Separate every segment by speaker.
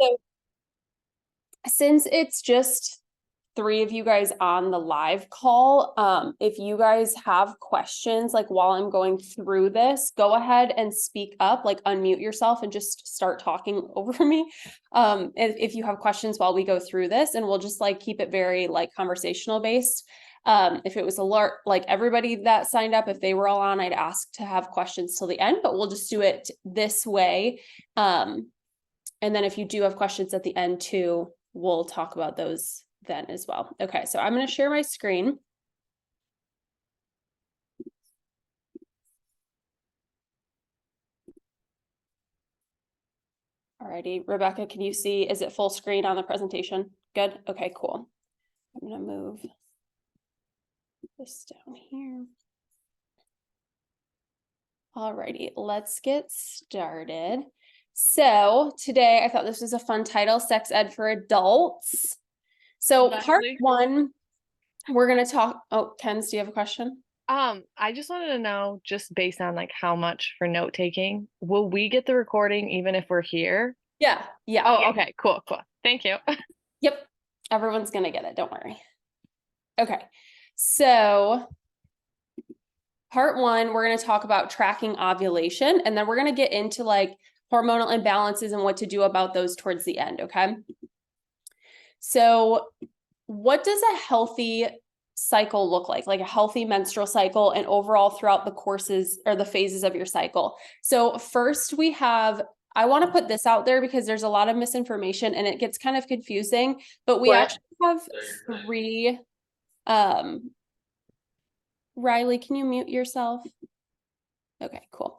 Speaker 1: So since it's just three of you guys on the live call, if you guys have questions, like while I'm going through this, go ahead and speak up, like unmute yourself and just start talking over me. If you have questions while we go through this, and we'll just like keep it very like conversational based. If it was alert, like everybody that signed up, if they were all on, I'd ask to have questions till the end, but we'll just do it this way. And then if you do have questions at the end too, we'll talk about those then as well. Okay, so I'm going to share my screen. Alrighty, Rebecca, can you see, is it full screen on the presentation? Good, okay, cool. I'm going to move this down here. Alrighty, let's get started. So today I thought this was a fun title, Sex Ed for Adults. So part one, we're going to talk, oh, Kenz, do you have a question?
Speaker 2: I just wanted to know, just based on like how much for note taking, will we get the recording even if we're here?
Speaker 1: Yeah.
Speaker 2: Oh, okay, cool. Thank you.
Speaker 1: Yep, everyone's going to get it, don't worry. Okay, so part one, we're going to talk about tracking ovulation, and then we're going to get into like hormonal imbalances and what to do about those towards the end, okay? So what does a healthy cycle look like a healthy menstrual cycle and overall throughout the courses or the phases of your cycle? So first we have, I want to put this out there because there's a lot of misinformation and it gets kind of confusing, but we actually have three, Riley, can you mute yourself? Okay, cool.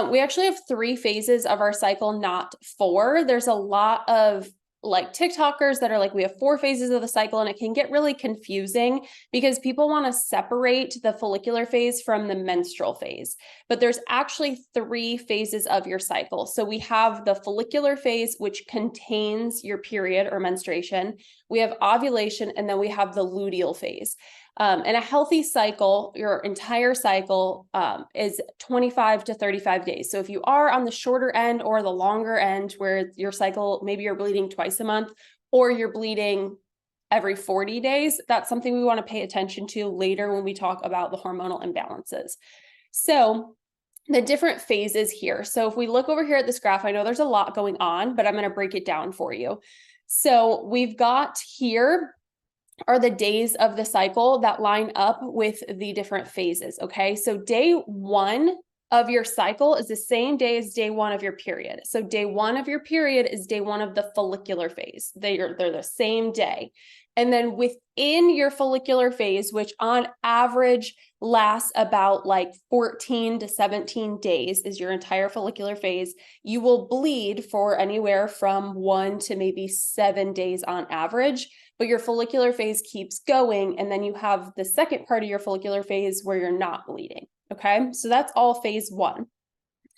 Speaker 1: We actually have three phases of our cycle, not four. There's a lot of like TikTokers that are like, we have four phases of the cycle, and it can get really confusing because people want to separate the follicular phase from the menstrual phase. But there's actually three phases of your cycle. So we have the follicular phase, which contains your period or menstruation. We have ovulation, and then we have the luteal phase. And a healthy cycle, your entire cycle, is 25 to 35 days. So if you are on the shorter end or the longer end where your cycle, maybe you're bleeding twice a month or you're bleeding every 40 days, that's something we want to pay attention to later when we talk about the hormonal imbalances. So the different phases here. So if we look over here at this graph, I know there's a lot going on, but I'm going to break it down for you. So we've got here are the days of the cycle that line up with the different phases, okay? So day one of your cycle is the same day as day one of your period. So day one of your period is day one of the follicular phase. They're the same day. And then within your follicular phase, which on average lasts about like 14 to 17 days is your entire follicular phase, you will bleed for anywhere from 1 to maybe 7 days on average, but your follicular phase keeps going. And then you have the second part of your follicular phase where you're not bleeding, okay? So that's all phase one.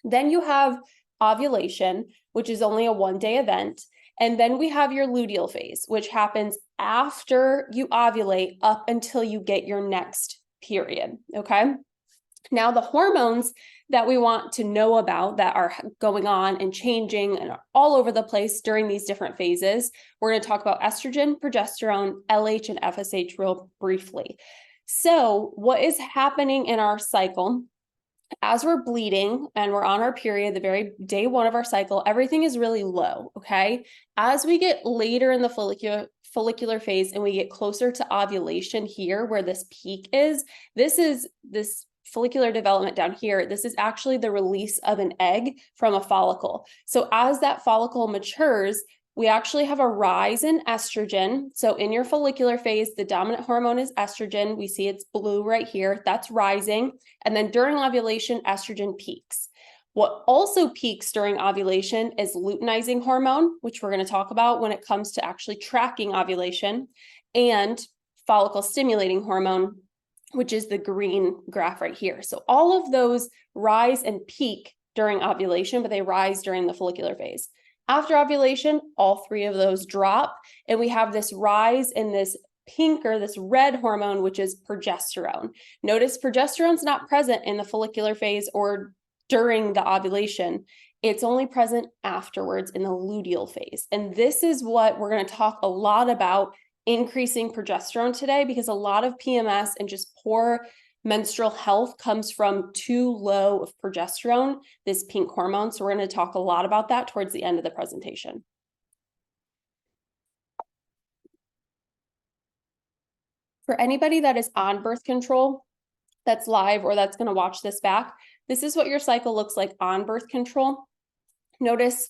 Speaker 1: Then you have ovulation, which is only a 1-day event. And then we have your luteal phase, which happens after you ovulate up until you get your next period, okay? Now, the hormones that we want to know about that are going on and changing and are all over the place during these different phases, we're going to talk about estrogen, progesterone, LH, and FSH real briefly. So what is happening in our cycle? As we're bleeding and we're on our period, the very day one of our cycle, everything is really low, okay? As we get later in the follicular phase and we get closer to ovulation here, where this peak is, this follicular development down here, this is actually the release of an egg from a follicle. So as that follicle matures, we actually have a rise in estrogen. So in your follicular phase, the dominant hormone is estrogen. We see it's blue right here. That's rising. And then during ovulation, estrogen peaks. What also peaks during ovulation is luteinizing hormone, which we're going to talk about when it comes to actually tracking ovulation, and follicle stimulating hormone, which is the green graph right here. So all of those rise and peak during ovulation, but they rise during the follicular phase. After ovulation, all three of those drop, and we have this rise in this pink or this red hormone, which is progesterone. Notice progesterone's not present in the follicular phase or during the ovulation. It's only present afterwards in the luteal phase. And this is what we're going to talk a lot about, increasing progesterone today, because a lot of PMS and just poor menstrual health comes from too low of progesterone, this pink hormone. So we're going to talk a lot about that towards the end of the presentation. For anybody that is on birth control, that's live or that's going to watch this back, this is what your cycle looks like on birth control. Notice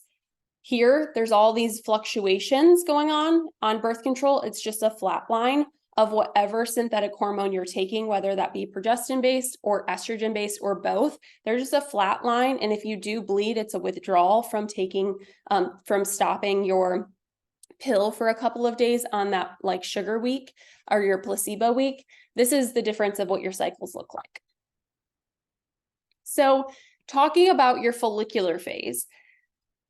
Speaker 1: here, there's all these fluctuations going on birth control. It's just a flat line of whatever synthetic hormone you're taking, whether that be progestin-based or estrogen-based or both. They're just a flat line. And if you do bleed, it's a withdrawal from taking, from stopping your pill for a couple of days on that like sugar week or your placebo week. This is the difference of what your cycles look like. So talking about your follicular phase,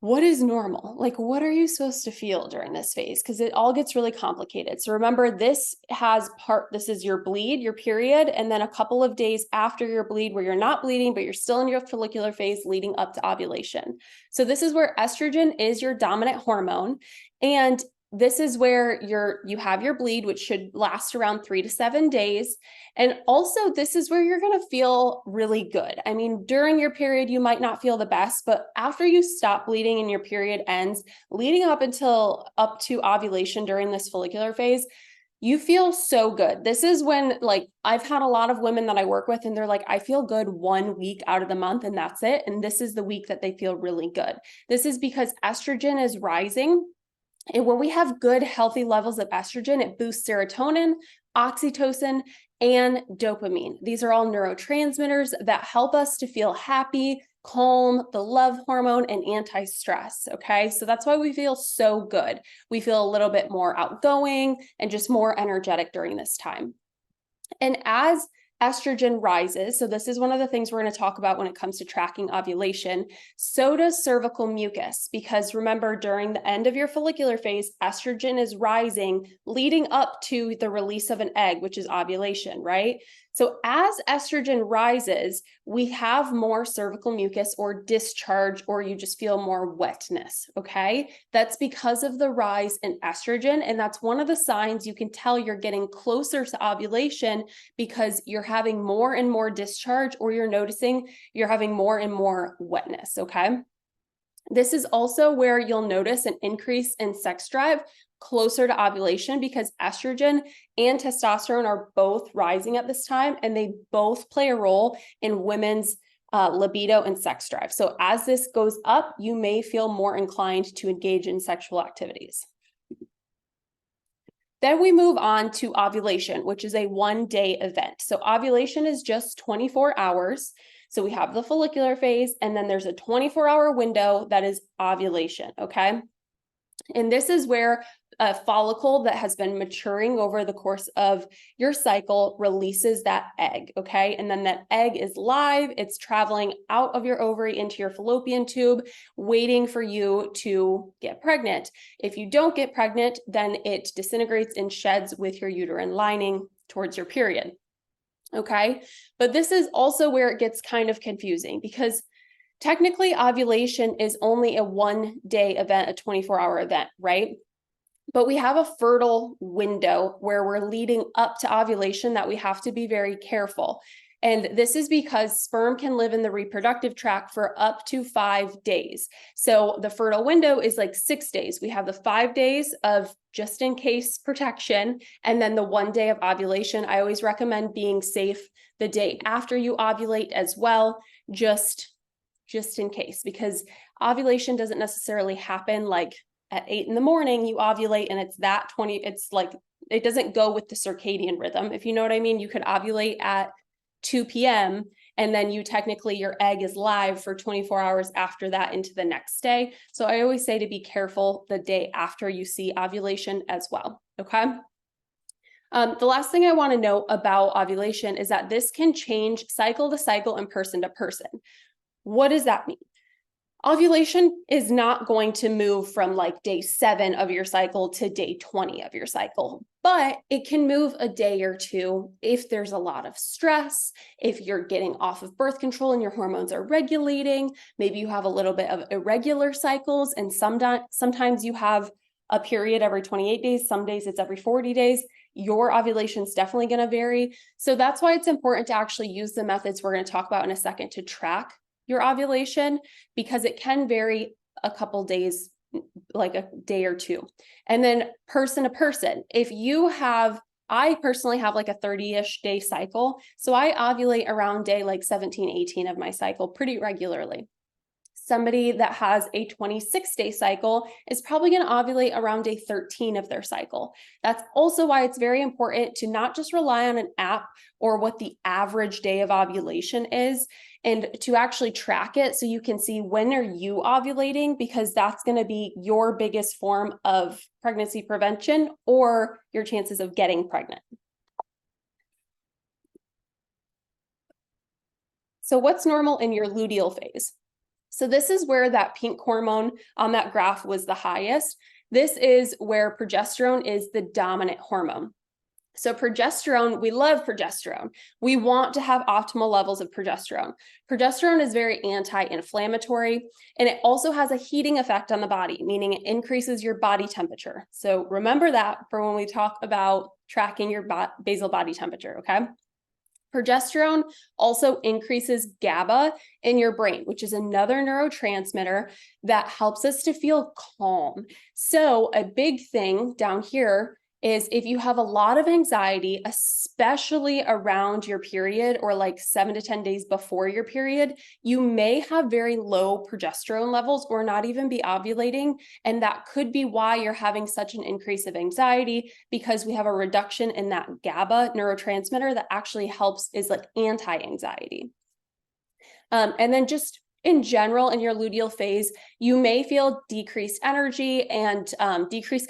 Speaker 1: what is normal? Like, what are you supposed to feel during this phase? Because it all gets really complicated. So remember, this is your bleed, your period, and then a couple of days after your bleed where you're not bleeding, but you're still in your follicular phase leading up to ovulation. So this is where estrogen is your dominant hormone. And this is where you have your bleed, which should last around 3 to 7 days. And also, this is where you're going to feel really good. I mean, during your period, you might not feel the best, but after you stop bleeding and your period ends, leading up to ovulation during this follicular phase, you feel so good. This is when, like, I've had a lot of women that I work with, and they're like, I feel good 1 week out of the month, and that's it. And this is the week that they feel really good. This is because estrogen is rising. And when we have good, healthy levels of estrogen, it boosts serotonin, oxytocin, and dopamine. These are all neurotransmitters that help us to feel happy, calm, the love hormone, and anti-stress. Okay, so that's why we feel so good. We feel a little bit more outgoing and just more energetic during this time. And as estrogen rises, so this is one of the things we're going to talk about when it comes to tracking ovulation, so does cervical mucus, because remember, during the end of your follicular phase, estrogen is rising, leading up to the release of an egg, which is ovulation, right? So as estrogen rises, we have more cervical mucus or discharge, or you just feel more wetness, okay? That's because of the rise in estrogen, and that's one of the signs you can tell you're getting closer to ovulation, because you're having more and more discharge, or you're noticing you're having more and more wetness, okay? This is also where you'll notice an increase in sex drive closer to ovulation, because estrogen and testosterone are both rising at this time, and they both play a role in women's libido and sex drive. So as this goes up, you may feel more inclined to engage in sexual activities. Then we move on to ovulation, which is a 1-day event. So ovulation is just 24 hours. So we have the follicular phase, and then there's a 24-hour window that is ovulation, okay? And this is where a follicle that has been maturing over the course of your cycle releases that egg, okay? And then that egg is live, it's traveling out of your ovary into your fallopian tube, waiting for you to get pregnant. If you don't get pregnant, then it disintegrates and sheds with your uterine lining towards your period, okay? But this is also where it gets kind of confusing, because technically ovulation is only a 1-day event, a 24-hour event, right? But we have a fertile window where we're leading up to ovulation that we have to be very careful. And this is because sperm can live in the reproductive tract for up to 5 days. So the fertile window is like 6 days. We have the 5 days of just in case protection, and then the 1 day of ovulation. I always recommend being safe the day after you ovulate as well, just in case, because ovulation doesn't necessarily happen like at 8 in the morning, you ovulate and it's like, it doesn't go with the circadian rhythm. If you know what I mean, you could ovulate at 2 p.m. and then your egg is live for 24 hours after that into the next day. So I always say to be careful the day after you see ovulation as well, okay? The last thing I want to note about ovulation is that this can change cycle to cycle and person to person. What does that mean? Ovulation is not going to move from like day 7 of your cycle to day 20 of your cycle, but it can move a day or two if there's a lot of stress, if you're getting off of birth control and your hormones are regulating, maybe you have a little bit of irregular cycles, and sometimes you have a period every 28 days, some days it's every 40 days. Your ovulation is definitely going to vary. So that's why it's important to actually use the methods we're going to talk about in a second to track your ovulation, because it can vary a couple days, like a day or two. And then person to person, I personally have like a 30-ish day cycle. So I ovulate around day like 17, 18 of my cycle pretty regularly. Somebody that has a 26-day cycle is probably going to ovulate around day 13 of their cycle. That's also why it's very important to not just rely on an app or what the average day of ovulation is, and to actually track it so you can see when are you ovulating, because that's going to be your biggest form of pregnancy prevention or your chances of getting pregnant. So what's normal in your luteal phase? So this is where that pink hormone on that graph was the highest. This is where progesterone is the dominant hormone. So progesterone, we love progesterone. We want to have optimal levels of progesterone. Progesterone is very anti-inflammatory, and it also has a heating effect on the body, meaning it increases your body temperature. So remember that for when we talk about tracking your basal body temperature, okay? Progesterone also increases GABA in your brain, which is another neurotransmitter that helps us to feel calm. So a big thing down here is if you have a lot of anxiety, especially around your period or like 7 to 10 days before your period, you may have very low progesterone levels or not even be ovulating. And that could be why you're having such an increase of anxiety, because we have a reduction in that GABA neurotransmitter that actually helps, is like anti-anxiety. And then just in general, in your luteal phase, you may feel decreased energy and decreased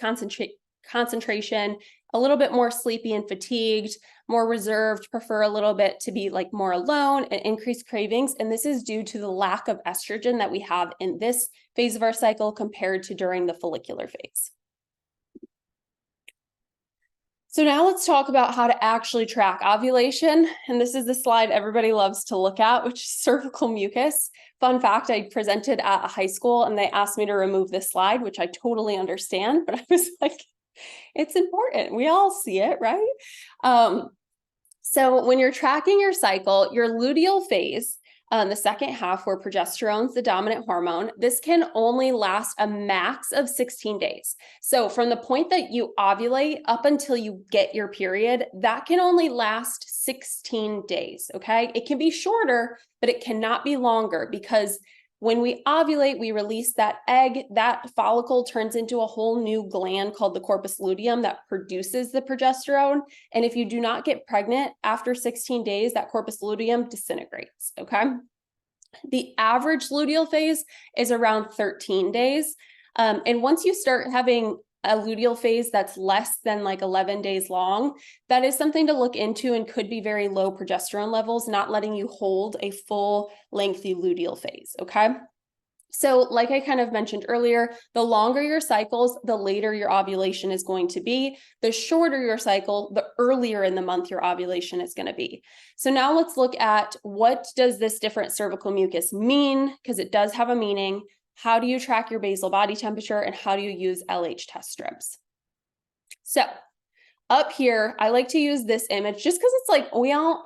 Speaker 1: concentration, a little bit more sleepy and fatigued, more reserved, prefer a little bit to be like more alone, and increased cravings. And this is due to the lack of estrogen that we have in this phase of our cycle compared to during the follicular phase. So now let's talk about how to actually track ovulation. And this is the slide everybody loves to look at, which is cervical mucus. Fun fact, I presented at a high school and they asked me to remove this slide, which I totally understand, but I was like, it's important. We all see it, right? So when you're tracking your cycle, your luteal phase, the second half where progesterone's the dominant hormone, this can only last a max of 16 days. So from the point that you ovulate up until you get your period, that can only last 16 days, okay? It can be shorter, but it cannot be longer, because when we ovulate, we release that egg, that follicle turns into a whole new gland called the corpus luteum that produces the progesterone. And if you do not get pregnant after 16 days, that corpus luteum disintegrates, okay? The average luteal phase is around 13 days. And once you start having a luteal phase that's less than like 11 days long, that is something to look into and could be very low progesterone levels, not letting you hold a full lengthy luteal phase, okay? So like I kind of mentioned earlier, the longer your cycles, the later your ovulation is going to be. The shorter your cycle, the earlier in the month your ovulation is going to be. So now let's look at, what does this different cervical mucus mean? Because it does have a meaning. How do you track your basal body temperature, and how do you use LH test strips? So up here, I like to use this image just because it's like,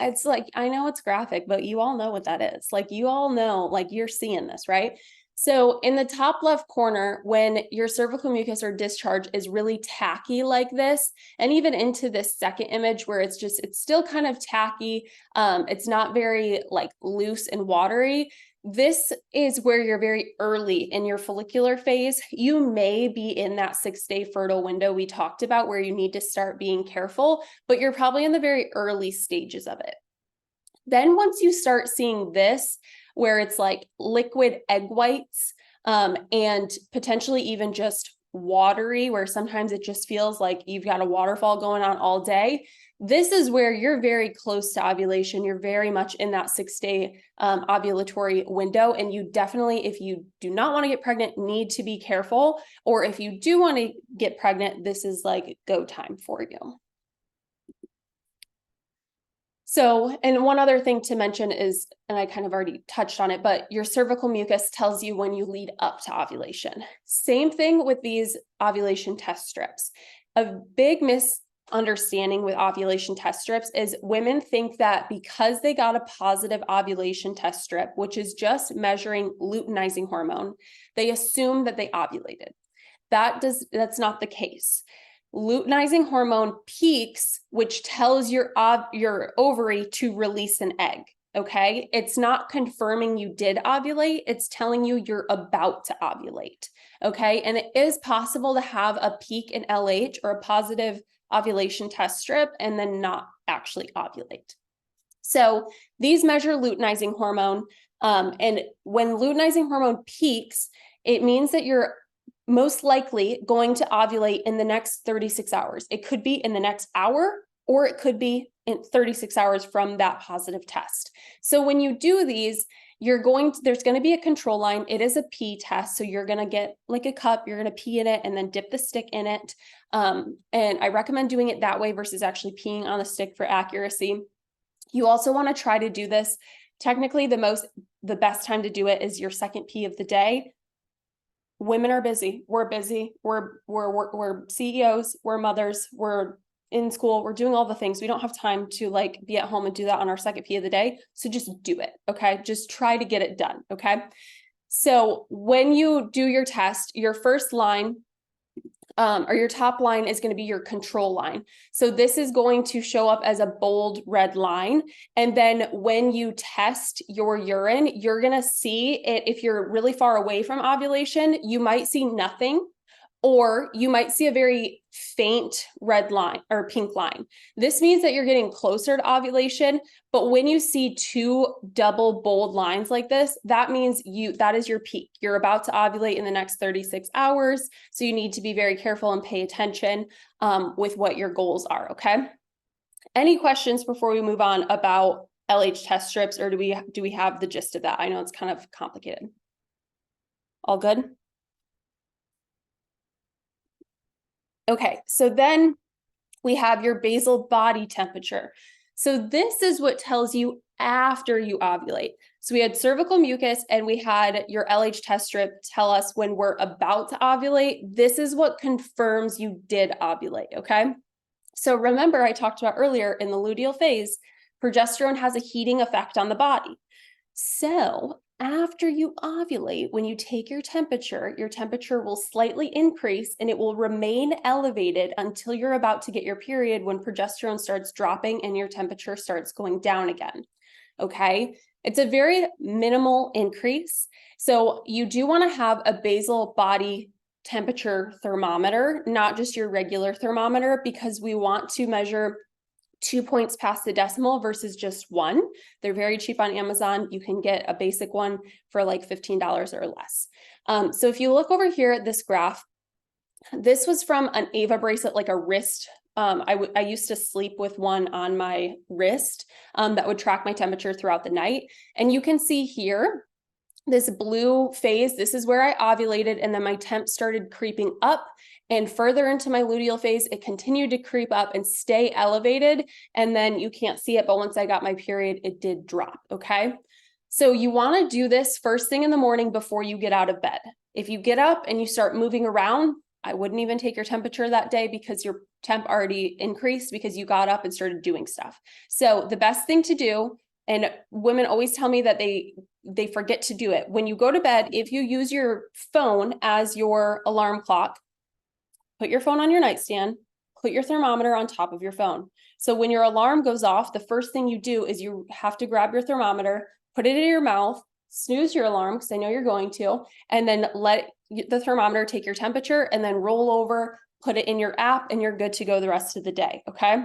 Speaker 1: it's like, I know it's graphic, but you all know what that is. Like, you all know, like, you're seeing this, right? So in the top left corner, when your cervical mucus or discharge is really tacky like this, and even into this second image where it's still kind of tacky, it's not very like loose and watery, this is where you're very early in your follicular phase. You may be in that 6-day fertile window we talked about where you need to start being careful, but you're probably in the very early stages of it. Then once you start seeing this, where it's like liquid egg whites, and potentially even just watery, where sometimes it just feels like you've got a waterfall going on all day, This is where you're very close to ovulation. You're very much in that 6-day ovulatory window. And you definitely, if you do not want to get pregnant, need to be careful. Or if you do want to get pregnant, this is like go time for you. So, and one other thing to mention is, and I kind of already touched on it, but your cervical mucus tells you when you lead up to ovulation. Same thing with these ovulation test strips. A big misunderstanding with ovulation test strips is women think that because they got a positive ovulation test strip, which is just measuring luteinizing hormone, they assume that they ovulated. That's not the case. Luteinizing hormone peaks, which tells your ovary to release an egg. Okay. It's not confirming you did ovulate. It's telling you you're about to ovulate. Okay. And it is possible to have a peak in LH or a positive ovulation test strip and then not actually ovulate. So these measure luteinizing hormone. And when luteinizing hormone peaks, it means that you're most likely going to ovulate in the next 36 hours. It could be in the next hour, or it could be in 36 hours from that positive test. So when you do these, there's going to be a control line. It is a pee test. So you're going to get like a cup, you're going to pee in it and then dip the stick in it. And I recommend doing it that way versus actually peeing on the stick for accuracy. You also want to try to do this. Technically, the best time to do it is your second pee of the day. Women are busy. We're busy. We're CEOs. We're mothers. We're in school. We're doing all the things. We don't have time to like be at home and do that on our second pee of the day. So just do it. Okay. Just try to get it done. Okay. So when you do your test, your first line or your top line is going to be your control line. So this is going to show up as a bold red line. And then when you test your urine, you're going to see it. If you're really far away from ovulation, you might see nothing, or you might see a very faint red line or pink line. This means that you're getting closer to ovulation. But when you see two double bold lines like this, that means that is your peak. You're about to ovulate in the next 36 hours. So you need to be very careful and pay attention with what your goals are. Okay. Any questions before we move on about LH test strips, or do we have the gist of that? I know it's kind of complicated. All good? Okay, so then we have your basal body temperature. So this is what tells you after you ovulate. So we had cervical mucus and we had your LH test strip tell us when we're about to ovulate. This is what confirms you did ovulate, okay? So remember, I talked about earlier in the luteal phase, progesterone has a heating effect on the body. So after you ovulate, when you take your temperature will slightly increase and it will remain elevated until you're about to get your period, when progesterone starts dropping and your temperature starts going down again. Okay. It's a very minimal increase. So you do want to have a basal body temperature thermometer, not just your regular thermometer, because we want to measure 2 points past the decimal versus just 1. They're very cheap on Amazon. You can get a basic one for like $15 or less. So if you look over here at this graph, this was from an Ava bracelet, like a wrist. I used to sleep with one on my wrist that would track my temperature throughout the night. And you can see here, this blue phase, this is where I ovulated, and then my temp started creeping up, and further into my luteal phase, it continued to creep up and stay elevated. And then you can't see it, but once I got my period, it did drop. Okay. So you want to do this first thing in the morning before you get out of bed. If you get up and you start moving around, I wouldn't even take your temperature that day because your temp already increased because you got up and started doing stuff. So the best thing to do, and women always tell me that they forget to do it. When you go to bed, if you use your phone as your alarm clock, put your phone on your nightstand, put your thermometer on top of your phone. So when your alarm goes off, the first thing you do is you have to grab your thermometer, put it in your mouth, snooze your alarm, because I know you're going to, and then let the thermometer take your temperature and then roll over, put it in your app, and you're good to go the rest of the day. Okay.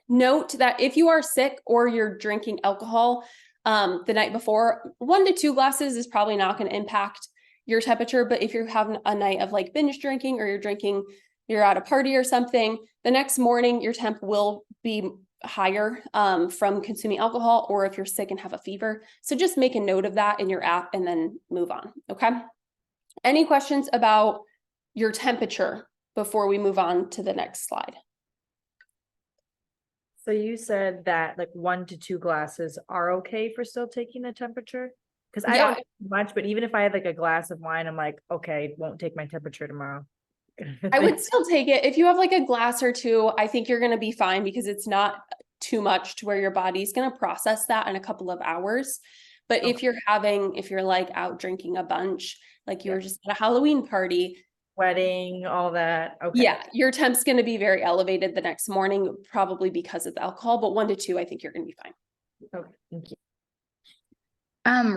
Speaker 1: Note that if you are sick or you're drinking alcohol the night before, 1 to 2 glasses is probably not going to impact your temperature. But if you're having a night of like binge drinking, or you're drinking you're at a party or something, the next morning your temp will be higher from consuming alcohol, or if you're sick and have a fever. So just make a note of that in your app and then move on, okay? Any questions about your temperature before we move on to the next slide?
Speaker 3: So you said that like 1 to 2 glasses are okay for still taking the temperature? Because I
Speaker 1: Yeah.
Speaker 3: don't drink much, but even if I had like a glass of wine, I'm like, okay, won't take my temperature tomorrow.
Speaker 1: I would still take it. If you have like a glass or two, I think you're going to be fine because it's not too much to where your body's going to process that in a couple of hours. But if you're like out drinking a bunch, like you were just at a Halloween party,
Speaker 3: wedding, all that. Okay.
Speaker 1: yeah, your temp's going to be very elevated the next morning, probably because of the alcohol, but 1 to 2, I think you're going to be fine.
Speaker 3: Okay. Thank you.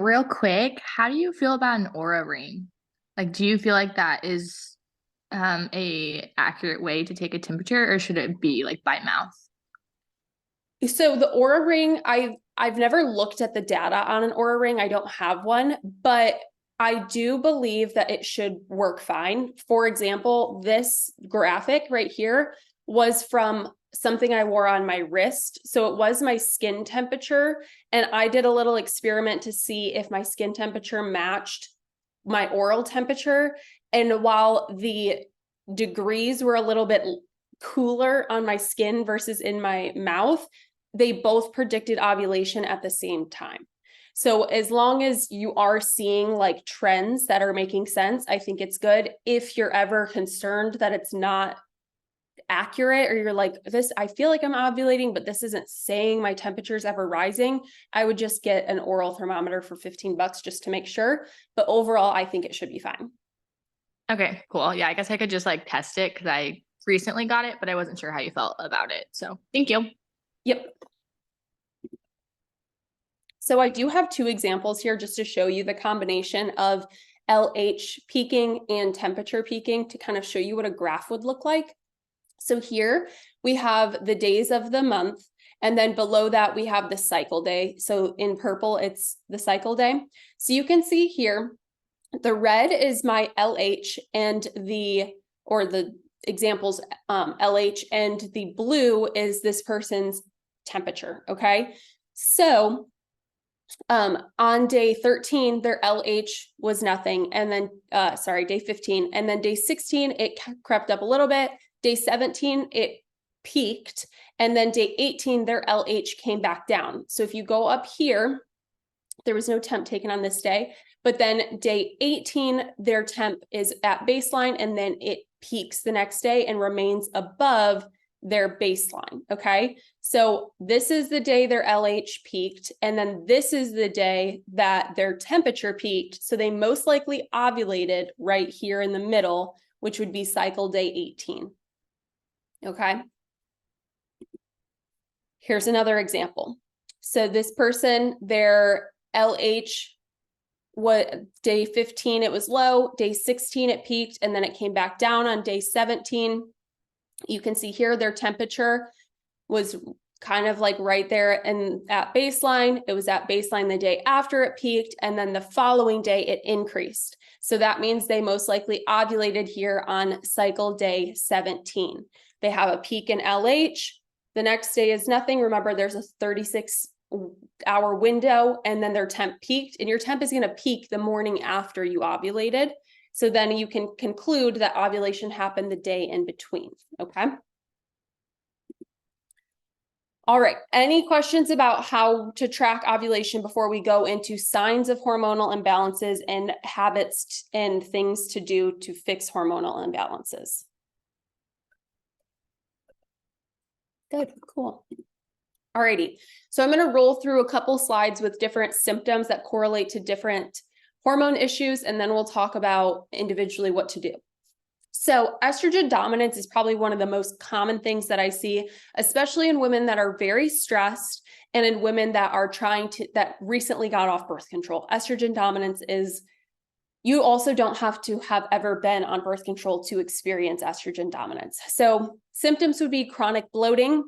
Speaker 4: Real quick, how do you feel about an Aura ring? Like, do you feel like that is a accurate way to take a temperature, or should it be like by mouth?
Speaker 1: So the Aura ring, I've never looked at the data on an Aura ring. I don't have one, but I do believe that it should work fine. For example, this graphic right here was from something I wore on my wrist. So it was my skin temperature. And I did a little experiment to see if my skin temperature matched my oral temperature. And while the degrees were a little bit cooler on my skin versus in my mouth, they both predicted ovulation at the same time. So as long as you are seeing like trends that are making sense, I think it's good. If you're ever concerned that it's not accurate, or you're like, this, I feel like I'm ovulating, but this isn't saying my temperature's ever rising, I would just get an oral thermometer for $15 just to make sure. But overall, I think it should be fine.
Speaker 4: Okay, cool. Yeah, I guess I could just like test it because I recently got it, but I wasn't sure how you felt about it. So thank you.
Speaker 1: Yep. So I do have 2 examples here just to show you the combination of LH peaking and temperature peaking to kind of show you what a graph would look like. So here we have the days of the month, and then below that we have the cycle day. So in purple, it's the cycle day. So you can see here, the red is my LH and the examples LH, and the blue is this person's temperature, okay? So on day 13, their LH was nothing. And then, day 15. And then day 16, it crept up a little bit. Day 17, it peaked. And then day 18, their LH came back down. So if you go up here, there was no temp taken on this day. But then day 18, their temp is at baseline, and then it peaks the next day and remains above their baseline, okay? So this is the day their LH peaked, and then this is the day that their temperature peaked. So they most likely ovulated right here in the middle, which would be cycle day 18, okay? Here's another example. So this person, their LH, what day 15, it was low, day 16, it peaked, and then it came back down on day 17. You can see here their temperature was kind of like right there and at baseline. It was at baseline the day after it peaked, and then the following day it increased. So that means they most likely ovulated here on cycle day 17. They have a peak in LH. The next day is nothing. Remember, there's a 36-hour window, and then their temp peaked, and your temp is going to peak the morning after you ovulated. So then you can conclude that ovulation happened the day in between, okay? All right, any questions about how to track ovulation before we go into signs of hormonal imbalances and habits and things to do to fix hormonal imbalances? Good, cool. All righty, so I'm gonna roll through a couple slides with different symptoms that correlate to different hormone issues, and then we'll talk about individually what to do. So estrogen dominance is probably one of the most common things that I see, especially in women that are very stressed and in women that are that recently got off birth control. Estrogen dominance is, you also don't have to have ever been on birth control to experience estrogen dominance. So symptoms would be chronic bloating.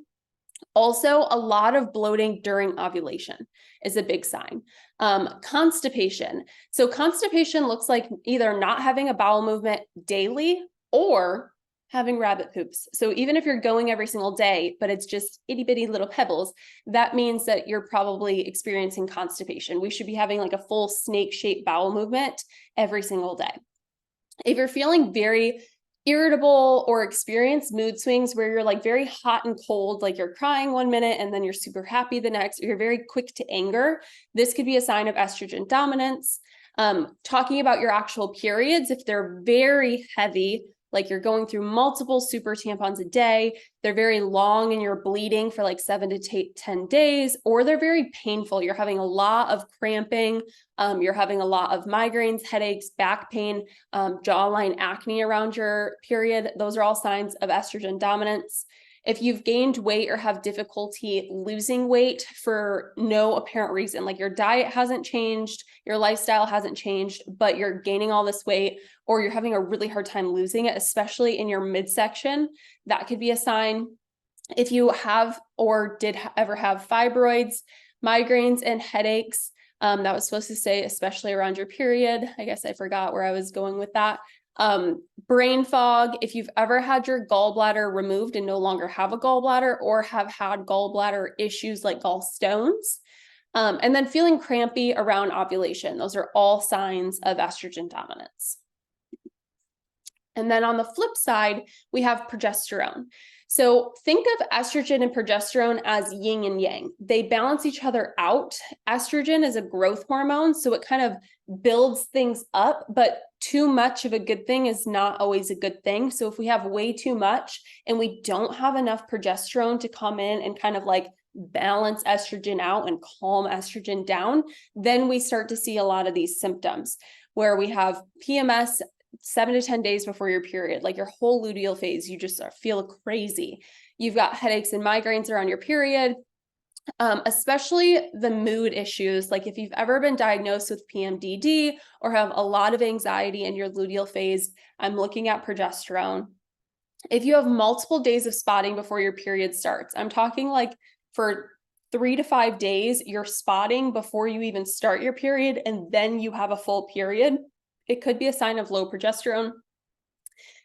Speaker 1: Also, a lot of bloating during ovulation is a big sign. Constipation. So constipation looks like either not having a bowel movement daily or having rabbit poops. So even if you're going every single day, but it's just itty bitty little pebbles, that means that you're probably experiencing constipation. We should be having like a full snake-shaped bowel movement every single day. If you're feeling very irritable or experience mood swings where you're like very hot and cold, like you're crying one minute and then you're super happy the next, or you're very quick to anger, this could be a sign of estrogen dominance. Talking about your actual periods, if they're very heavy, like you're going through multiple super tampons a day, they're very long and you're bleeding for like 7 to 10 days, or they're very painful. You're having a lot of cramping. You're having a lot of migraines, headaches, back pain, jawline acne around your period. Those are all signs of estrogen dominance. If you've gained weight or have difficulty losing weight for no apparent reason, like your diet hasn't changed, your lifestyle hasn't changed, but you're gaining all this weight, or you're having a really hard time losing it, especially in your midsection, that could be a sign. If you have or did ever have fibroids, migraines, and headaches, that was supposed to say especially around your period. I guess I forgot where I was going with that. Brain fog, if you've ever had your gallbladder removed and no longer have a gallbladder, or have had gallbladder issues like gallstones, and then feeling crampy around ovulation. Those are all signs of estrogen dominance. And then on the flip side, we have progesterone. So think of estrogen and progesterone as yin and yang. They balance each other out. Estrogen is a growth hormone, so it kind of builds things up, but too much of a good thing is not always a good thing. So if we have way too much and we don't have enough progesterone to come in and kind of like balance estrogen out and calm estrogen down, then we start to see a lot of these symptoms where we have PMS 7 to 10 days before your period, like your whole luteal phase, you just feel crazy. You've got headaches and migraines around your period, especially the mood issues. Like if you've ever been diagnosed with PMDD or have a lot of anxiety in your luteal phase, I'm looking at progesterone. If you have multiple days of spotting before your period starts, I'm talking like for 3 to 5 days, you're spotting before you even start your period, and then you have a full period, it could be a sign of low progesterone.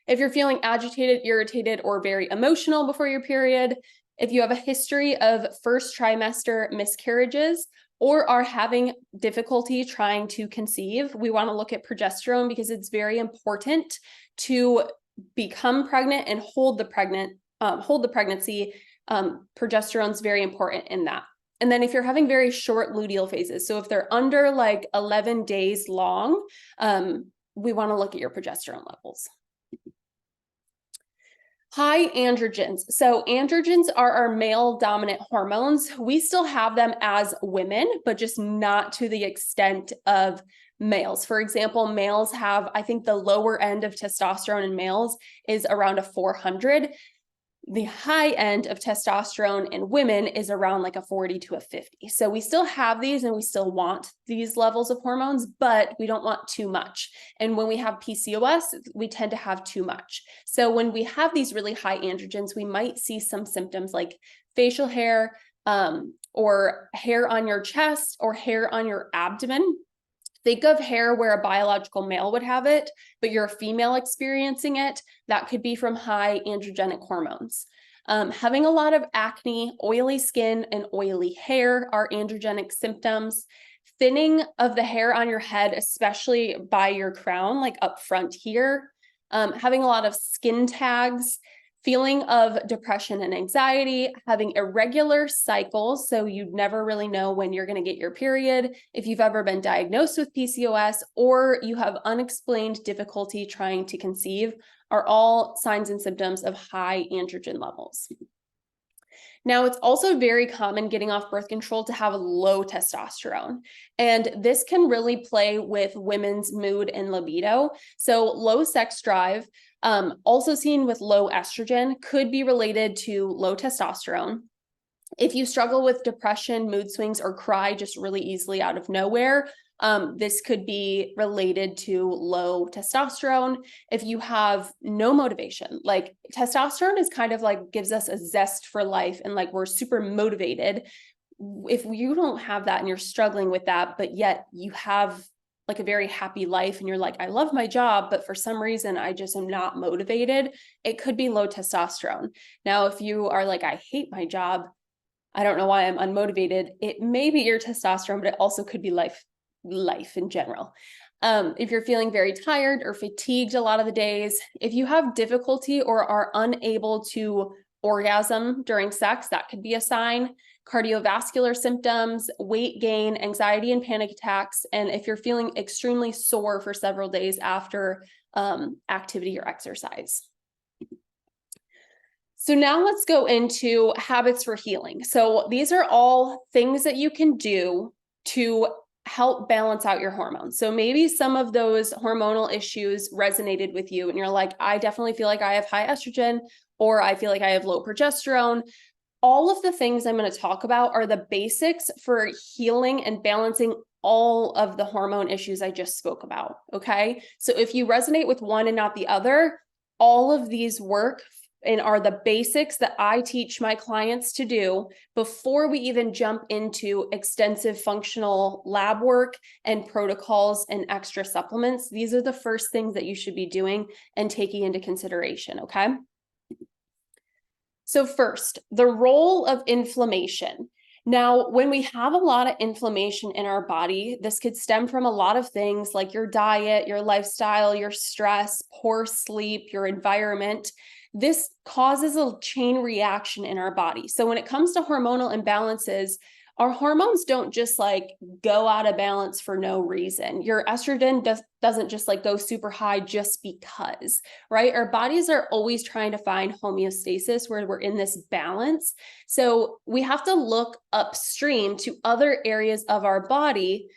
Speaker 1: If you're feeling agitated, irritated, or very emotional before your period, if you have a history of first trimester miscarriages or are having difficulty trying to conceive, we want to look at progesterone because it's very important to become pregnant and hold the pregnancy. Progesterone is very important in that. And then if you're having very short luteal phases, so if they're under like 11 days long, we want to look at your progesterone levels. High androgens. So androgens are our male dominant hormones. We still have them as women, but just not to the extent of males. For example, males have, I think the lower end of testosterone in males is around a 400. The high end of testosterone in women is around like a 40 to a 50. So we still have these and we still want these levels of hormones, but we don't want too much. And when we have PCOS, we tend to have too much. So when we have these really high androgens, we might see some symptoms like facial hair, or hair on your chest or hair on your abdomen. Think of hair where a biological male would have it, but you're a female experiencing it. That could be from high androgenic hormones. Having a lot of acne, oily skin, and oily hair are androgenic symptoms. Thinning of the hair on your head, especially by your crown, like up front here. Having a lot of skin tags. Feeling of depression and anxiety, having irregular cycles, so you'd never really know when you're going to get your period, if you've ever been diagnosed with PCOS, or you have unexplained difficulty trying to conceive, are all signs and symptoms of high androgen levels. Now, it's also very common getting off birth control to have low testosterone, and this can really play with women's mood and libido. So low sex drive, also seen with low estrogen, could be related to low testosterone. If you struggle with depression, mood swings, or cry just really easily out of nowhere, this could be related to low testosterone. If you have no motivation, like testosterone is kind of like gives us a zest for life and like we're super motivated. If you don't have that and you're struggling with that, but yet you have like a very happy life and you're like, I love my job, but for some reason I just am not motivated, it could be low testosterone. Now, if you are like, I hate my job, I don't know why I'm unmotivated, it may be your testosterone, but it also could be life in general. If you're feeling very tired or fatigued a lot of the days, if you have difficulty or are unable to orgasm during sex, that could be a sign. Cardiovascular symptoms, weight gain, anxiety and panic attacks, and if you're feeling extremely sore for several days after activity or exercise. So now let's go into habits for healing. So these are all things that you can do to help balance out your hormones. So maybe some of those hormonal issues resonated with you and you're like, I definitely feel like I have high estrogen, or I feel like I have low progesterone. All of the things I'm going to talk about are the basics for healing and balancing all of the hormone issues I just spoke about. Okay. So if you resonate with one and not the other, all of these work and are the basics that I teach my clients to do before we even jump into extensive functional lab work and protocols and extra supplements. These are the first things that you should be doing and taking into consideration. Okay. So first, the role of inflammation. Now, when we have a lot of inflammation in our body, this could stem from a lot of things like your diet, your lifestyle, your stress, poor sleep, your environment. This causes a chain reaction in our body. So when it comes to hormonal imbalances, our hormones don't just like go out of balance for no reason. Your estrogen doesn't just like go super high just because, right? Our bodies are always trying to find homeostasis where we're in this balance. So we have to look upstream to other areas of our body.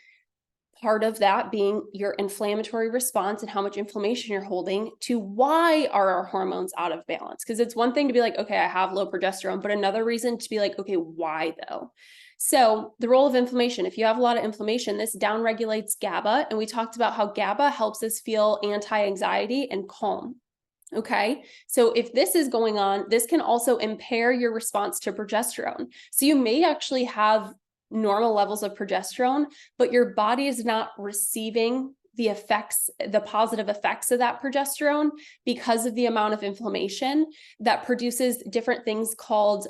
Speaker 1: Part of that being your inflammatory response and how much inflammation you're holding, to why are our hormones out of balance? Because it's one thing to be like, okay, I have low progesterone, but another reason to be like, okay, why though? So the role of inflammation, if you have a lot of inflammation, this downregulates GABA. And we talked about how GABA helps us feel anti-anxiety and calm. Okay. So if this is going on, this can also impair your response to progesterone. So you may actually have normal levels of progesterone, but your body is not receiving the positive effects of that progesterone because of the amount of inflammation that produces different things called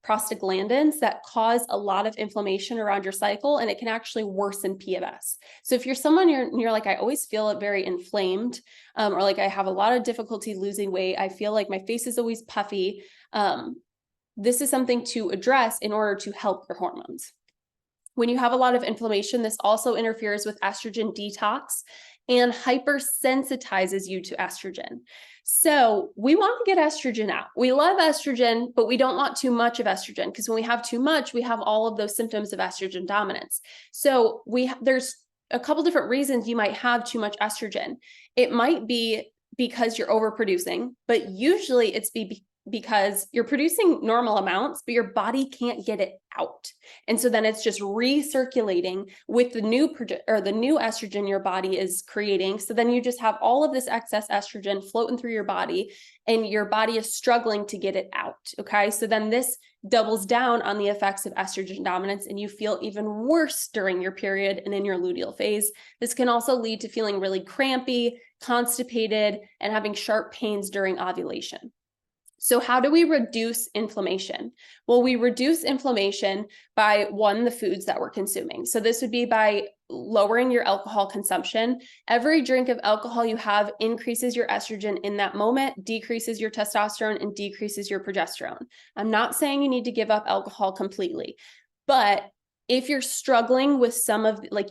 Speaker 1: prostaglandins that cause a lot of inflammation around your cycle, and it can actually worsen PMS. So if you're someone you're like, I always feel it very inflamed, or like I have a lot of difficulty losing weight, I feel like my face is always puffy, this is something to address in order to help your hormones. When you have a lot of inflammation, this also interferes with estrogen detox and hypersensitizes you to estrogen. So we want to get estrogen out. We love estrogen, but we don't want too much of estrogen, because when we have too much, we have all of those symptoms of estrogen dominance. So there's a couple different reasons you might have too much estrogen. It might be because you're overproducing, but usually it's because you're producing normal amounts, but your body can't get it out. And so then it's just recirculating with the new estrogen your body is creating. So then you just have all of this excess estrogen floating through your body, and your body is struggling to get it out. Okay. So then this doubles down on the effects of estrogen dominance, and you feel even worse during your period and in your luteal phase. This can also lead to feeling really crampy, constipated, and having sharp pains during ovulation. So how do we reduce inflammation? Well, we reduce inflammation by, one, the foods that we're consuming. So this would be by lowering your alcohol consumption. Every drink of alcohol you have increases your estrogen in that moment, decreases your testosterone, and decreases your progesterone. I'm not saying you need to give up alcohol completely, but if you're struggling with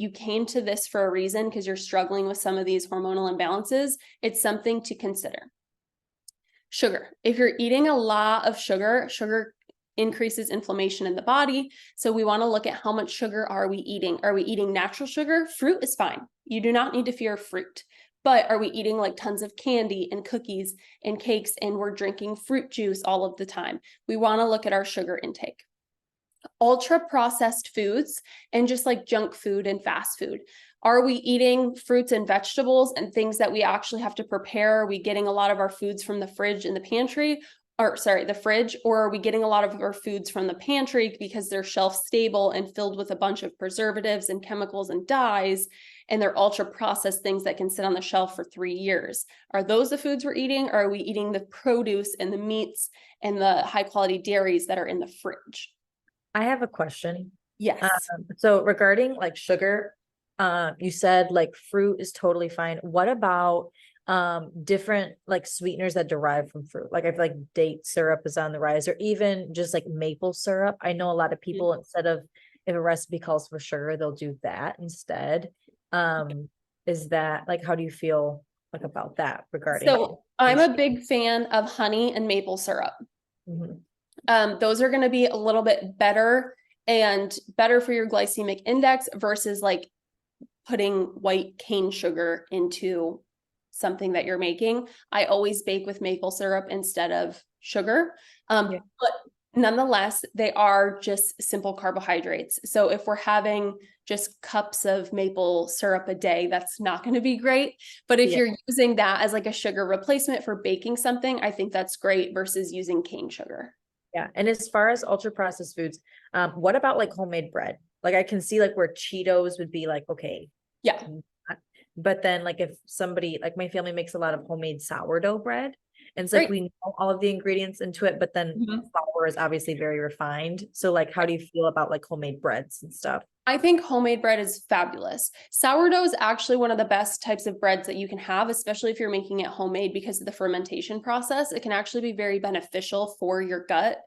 Speaker 1: you came to this for a reason because you're struggling with some of these hormonal imbalances, it's something to consider. Sugar. If you're eating a lot of sugar increases inflammation in the body. So we want to look at how much sugar are we eating? Are we eating natural sugar? Fruit is fine. You do not need to fear fruit. But are we eating like tons of candy and cookies and cakes, and we're drinking fruit juice all of the time? We want to look at our sugar intake. Ultra processed foods and just like junk food and fast food. Are we eating fruits and vegetables and things that we actually have to prepare? Are we getting a lot of our foods from the fridge in the pantry? The fridge, or are we getting a lot of our foods from the pantry because they're shelf stable and filled with a bunch of preservatives and chemicals and dyes? and they're ultra processed things that can sit on the shelf for 3 years. Are those the foods we're eating, or are we eating the produce and the meats and the high quality dairies that are in the fridge?
Speaker 3: I have a question.
Speaker 1: Yes.
Speaker 3: So regarding like sugar, you said like fruit is totally fine. What about different like sweeteners that derive from fruit? Like I feel like date syrup is on the rise, or even just like maple syrup. I know a lot of people, instead of, if a recipe calls for sugar, they'll do that instead. Is that like, how do you feel like about that regarding?
Speaker 1: So I'm a big fan of honey and maple syrup.
Speaker 3: Mhm.
Speaker 1: Those are going to be a little bit better and better for your glycemic index versus like putting white cane sugar into something that you're making. I always bake with maple syrup instead of sugar.
Speaker 3: Yeah.
Speaker 1: But nonetheless, they are just simple carbohydrates. So if we're having just cups of maple syrup a day, that's not going to be great. But if
Speaker 3: Yeah.
Speaker 1: you're using that as like a sugar replacement for baking something, I think that's great versus using cane sugar.
Speaker 3: Yeah. And as far as ultra processed foods, what about like homemade bread? Like I can see like where Cheetos would be like, okay.
Speaker 1: Yeah.
Speaker 3: But then like if somebody, like my family makes a lot of homemade sourdough bread. And it's like
Speaker 1: Right.
Speaker 3: we know all of the ingredients into it, but then
Speaker 1: Mhm.
Speaker 3: flour is obviously very refined. So like how do you feel about like homemade breads and stuff?
Speaker 1: I think homemade bread is fabulous. Sourdough is actually one of the best types of breads that you can have, especially if you're making it homemade because of the fermentation process. It can actually be very beneficial for your gut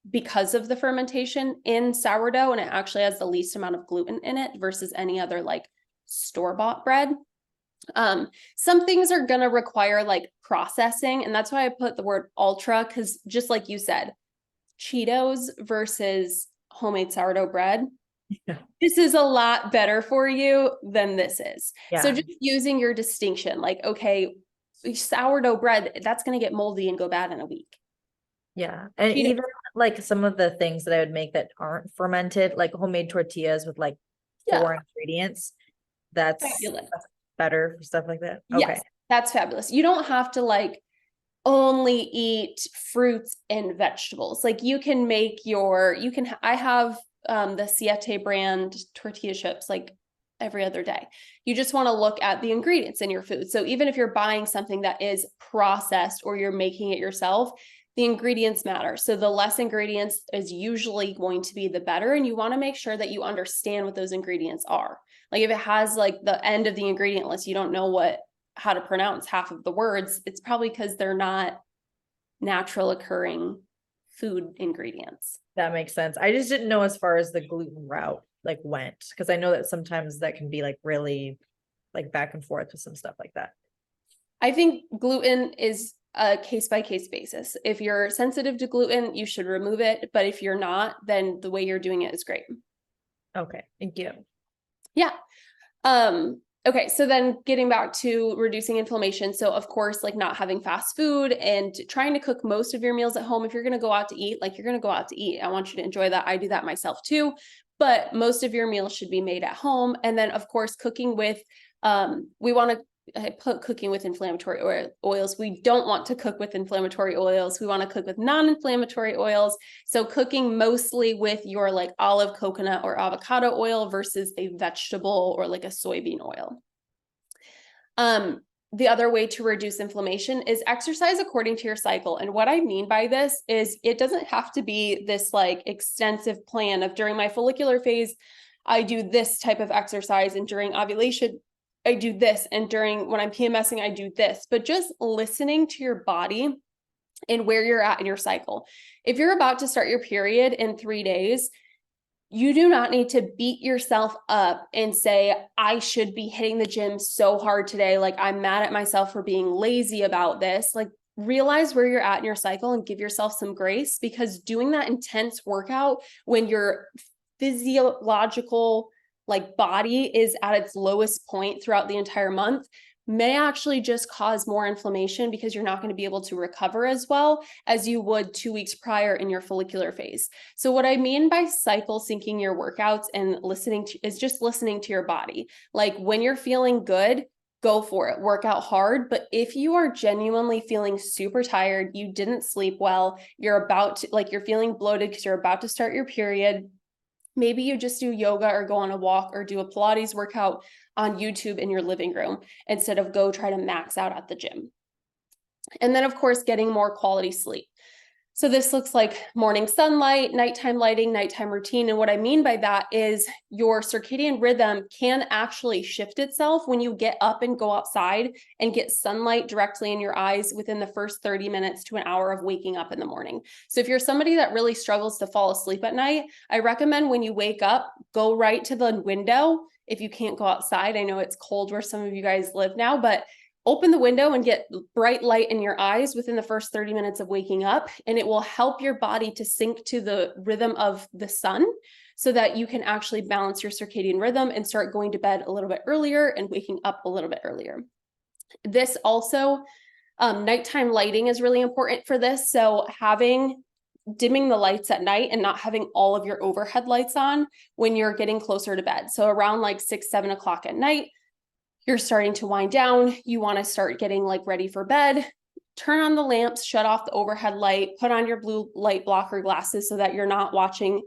Speaker 1: because of the fermentation in sourdough, and it actually has the least amount of gluten in it versus any other like store-bought bread. Some things are going to require like processing, and that's why I put the word ultra, because just like you said, Cheetos versus homemade sourdough bread.
Speaker 3: Yeah.
Speaker 1: This is a lot better for you than this is. So
Speaker 3: Yeah.
Speaker 1: just using your distinction, like, okay, sourdough bread, that's going to get moldy and go bad in a week.
Speaker 3: Yeah. And
Speaker 1: Cheetos.
Speaker 3: even like some of the things that I would make that aren't fermented, like homemade tortillas with like
Speaker 1: Yeah.
Speaker 3: 4 ingredients. That's
Speaker 1: Fabulous.
Speaker 3: better for stuff like that.
Speaker 1: Yes,
Speaker 3: Okay.
Speaker 1: that's fabulous. You don't have to like only eat fruits and vegetables. Like you can make I have the Siete brand tortilla chips like every other day. You just want to look at the ingredients in your food. So even if you're buying something that is processed or you're making it yourself, the ingredients matter. So the less ingredients is usually going to be the better. And you want to make sure that you understand what those ingredients are. Like if it has like the end of the ingredient list, you don't know how to pronounce half of the words, it's probably because they're not natural occurring food ingredients.
Speaker 3: That makes sense. I just didn't know as far as the gluten route like went, because I know that sometimes that can be like really like back and forth with some stuff like that.
Speaker 1: I think gluten is a case by case basis. If you're sensitive to gluten, you should remove it. But if you're not, then the way you're doing it is great.
Speaker 3: Okay, thank you.
Speaker 1: Yeah. Okay, so then getting back to reducing inflammation. So of course, like not having fast food and trying to cook most of your meals at home. If you're going to go out to eat, like you're going to go out to eat. I want you to enjoy that. I do that myself too. But most of your meals should be made at home. And then of course, cooking with, we want to put cooking with inflammatory oils. We don't want to cook with inflammatory oils. We want to cook with non-inflammatory oils. So cooking mostly with your like olive, coconut, or avocado oil versus a vegetable or like a soybean oil. The other way to reduce inflammation is exercise according to your cycle. And what I mean by this is it doesn't have to be this like extensive plan of during my follicular phase, I do this type of exercise, and during ovulation, I do this, and when I'm PMSing, I do this, but just listening to your body and where you're at in your cycle. If you're about to start your period in 3 days, you do not need to beat yourself up and say, I should be hitting the gym so hard today. Like I'm mad at myself for being lazy about this. Like realize where you're at in your cycle and give yourself some grace, because doing that intense workout when your physiological like body is at its lowest point throughout the entire month may actually just cause more inflammation, because you're not going to be able to recover as well as you would 2 weeks prior in your follicular phase. So what I mean by cycle syncing your workouts and is just listening to your body. Like when you're feeling good, go for it, work out hard. But if you are genuinely feeling super tired, you didn't sleep well, you're feeling bloated because you're about to start your period, Maybe you just do yoga or go on a walk or do a Pilates workout on YouTube in your living room instead of go try to max out at the gym. And then, of course, getting more quality sleep. So this looks like morning sunlight, nighttime lighting, nighttime routine. And what I mean by that is your circadian rhythm can actually shift itself when you get up and go outside and get sunlight directly in your eyes within the first 30 minutes to an hour of waking up in the morning. So if you're somebody that really struggles to fall asleep at night, I recommend when you wake up, go right to the window. If you can't go outside, I know it's cold where some of you guys live now, but open the window and get bright light in your eyes within the first 30 minutes of waking up, and it will help your body to sync to the rhythm of the sun so that you can actually balance your circadian rhythm and start going to bed a little bit earlier and waking up a little bit earlier. This also, nighttime lighting is really important for this. So dimming the lights at night and not having all of your overhead lights on when you're getting closer to bed. So around like 6, 7 o'clock at night, you're starting to wind down, you want to start getting like ready for bed, turn on the lamps, shut off the overhead light, put on your blue light blocker glasses so that you're not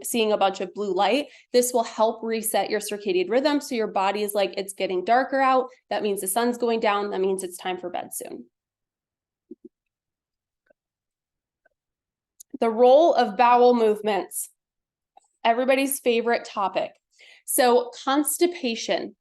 Speaker 1: seeing a bunch of blue light. This will help reset your circadian rhythm. So your body is like, it's getting darker out. That means the sun's going down. That means it's time for bed soon. The role of bowel movements, everybody's favorite topic. So constipation